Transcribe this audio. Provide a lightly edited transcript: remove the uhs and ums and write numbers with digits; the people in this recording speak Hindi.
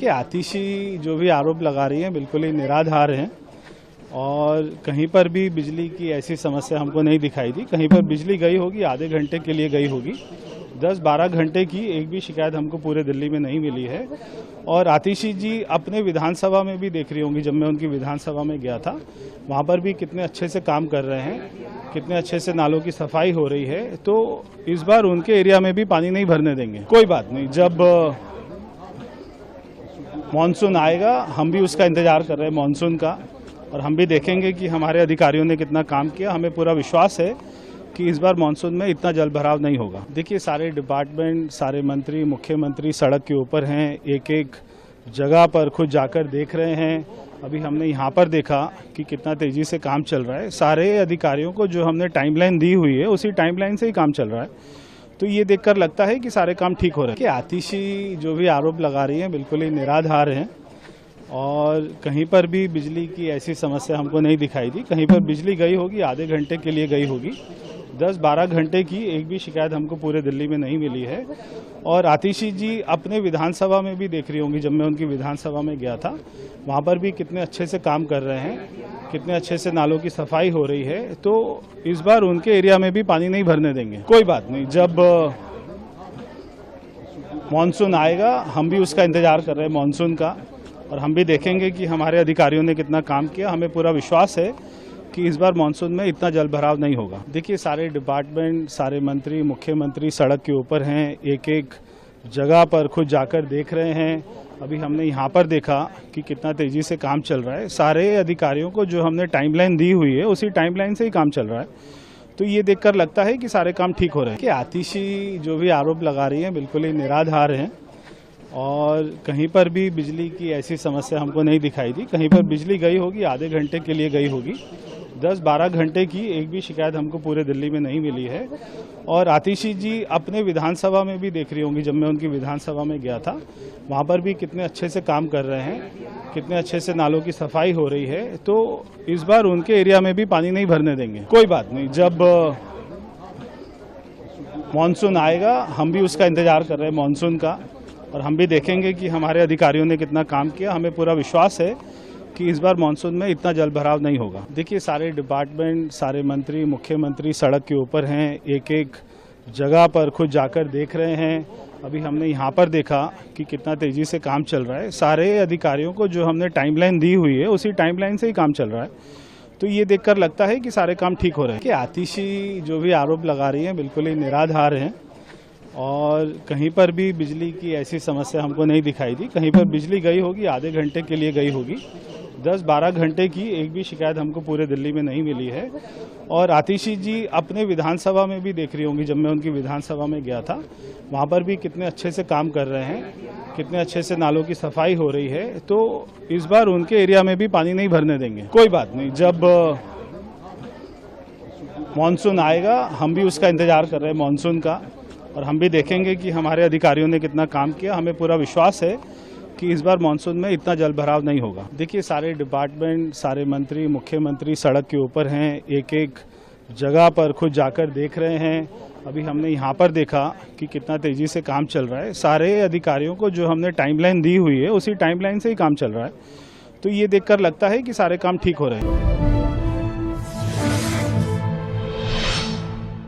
देखिए, आतिशी जो भी आरोप लगा रही हैं बिल्कुल ही निराधार हैं और कहीं पर भी बिजली की ऐसी समस्या हमको नहीं दिखाई दी। कहीं पर बिजली गई होगी, आधे घंटे के लिए गई होगी। 10-12 घंटे की एक भी शिकायत हमको पूरे दिल्ली में नहीं मिली है। और आतिशी जी अपने विधानसभा में भी देख रही होंगी, जब मैं उनकी विधानसभा में गया था वहाँ पर भी कितने अच्छे से काम कर रहे हैं, कितने अच्छे से नालों की सफाई हो रही है। तो इस बार उनके एरिया में भी पानी नहीं भरने देंगे। कोई बात नहीं, जब मानसून आएगा हम भी उसका इंतजार कर रहे हैं मानसून का, और हम भी देखेंगे कि हमारे अधिकारियों ने कितना काम किया। हमें पूरा विश्वास है कि इस बार मानसून में इतना जल भराव नहीं होगा। देखिए, सारे डिपार्टमेंट, सारे मंत्री, मुख्यमंत्री सड़क के ऊपर हैं, एक एक जगह पर खुद जाकर देख रहे हैं। अभी हमने यहाँ पर देखा कि कितना तेजी से काम चल रहा है। सारे अधिकारियों को जो हमने टाइमलाइन दी हुई है उसी टाइमलाइन से ही काम चल रहा है। तो ये देखकर लगता है कि सारे काम ठीक हो रहे हैं। कि आतिशी जो भी आरोप लगा रही हैं बिल्कुल ही निराधार हैं और कहीं पर भी बिजली की ऐसी समस्या हमको नहीं दिखाई दी। कहीं पर बिजली गई होगी, आधे घंटे के लिए गई होगी। 10-12 घंटे की एक भी शिकायत हमको पूरे दिल्ली में नहीं मिली है। और आतिशी जी अपने विधानसभा में भी देख रही होंगी, जब मैं उनकी विधानसभा में गया था वहाँ पर भी कितने अच्छे से काम कर रहे हैं, कितने अच्छे से नालों की सफाई हो रही है। तो इस बार उनके एरिया में भी पानी नहीं भरने देंगे। कोई बात नहीं, जब मानसून आएगा हम भी उसका इंतजार कर रहे हैं मानसून का, और हम भी देखेंगे कि हमारे अधिकारियों ने कितना काम किया। हमें पूरा विश्वास है कि इस बार मानसून में इतना जल भराव नहीं होगा। देखिए, सारे डिपार्टमेंट, सारे मंत्री, मुख्यमंत्री सड़क के ऊपर हैं, एक एक जगह पर खुद जाकर देख रहे हैं। अभी हमने यहाँ पर देखा कि कितना तेजी से काम चल रहा है। सारे अधिकारियों को जो हमने टाइमलाइन दी हुई है उसी टाइमलाइन से ही काम चल रहा है। तो ये देखकर लगता है कि सारे काम ठीक हो रहे हैं। कि आतिशी जो भी आरोप लगा रही हैं बिल्कुल ही निराधार हैं और कहीं पर भी बिजली की ऐसी समस्या हमको नहीं दिखाई दी। कहीं पर बिजली गई होगी, आधे घंटे के लिए गई होगी। 10-12 घंटे की एक भी शिकायत हमको पूरे दिल्ली में नहीं मिली है। और आतिशी जी अपने विधानसभा में भी देख रही होंगी, जब मैं उनकी विधानसभा में गया था वहाँ पर भी कितने अच्छे से काम कर रहे हैं, कितने अच्छे से नालों की सफाई हो रही है। तो इस बार उनके एरिया में भी पानी नहीं भरने देंगे। कोई बात नहीं, जब मानसून आएगा हम भी उसका इंतजार कर रहे हैं मानसून का, और हम भी देखेंगे कि हमारे अधिकारियों ने कितना काम किया। हमें पूरा विश्वास है कि इस बार मानसून में इतना जल भराव नहीं होगा। देखिए, सारे डिपार्टमेंट, सारे मंत्री, मुख्यमंत्री सड़क के ऊपर हैं, एक एक जगह पर खुद जाकर देख रहे हैं। अभी हमने यहाँ पर देखा कि कितना तेजी से काम चल रहा है। सारे अधिकारियों को जो हमने टाइमलाइन दी हुई है उसी टाइमलाइन से ही काम चल रहा है। तो ये देखकर लगता है कि सारे काम ठीक हो रहे हैं। कि आतिशी जो भी आरोप लगा रही हैं बिल्कुल ही निराधार हैं और कहीं पर भी बिजली की ऐसी समस्या हमको नहीं दिखाई दी। कहीं पर बिजली गई होगी, आधे घंटे के लिए गई होगी। 10-12 घंटे की एक भी शिकायत हमको पूरे दिल्ली में नहीं मिली है। और आतिशी जी अपने विधानसभा में भी देख रही होंगी, जब मैं उनकी विधानसभा में गया था वहाँ पर भी कितने अच्छे से काम कर रहे हैं, कितने अच्छे से नालों की सफाई हो रही है। तो इस बार उनके एरिया में भी पानी नहीं भरने देंगे। कोई बात नहीं, जब मानसून आएगा हम भी उसका इंतजार कर रहे हैं मानसून का, और हम भी देखेंगे कि हमारे अधिकारियों ने कितना काम किया। हमें पूरा विश्वास है कि इस बार मानसून में इतना जल भराव नहीं होगा। देखिए, सारे डिपार्टमेंट, सारे मंत्री, मुख्यमंत्री सड़क के ऊपर हैं, एक एक जगह पर खुद जाकर देख रहे हैं। अभी हमने यहाँ पर देखा कि कितना तेजी से काम चल रहा है। सारे अधिकारियों को जो हमने टाइमलाइन दी हुई है उसी टाइमलाइन से ही काम चल रहा है। तो ये देखकर लगता है कि सारे काम ठीक हो रहे हैं।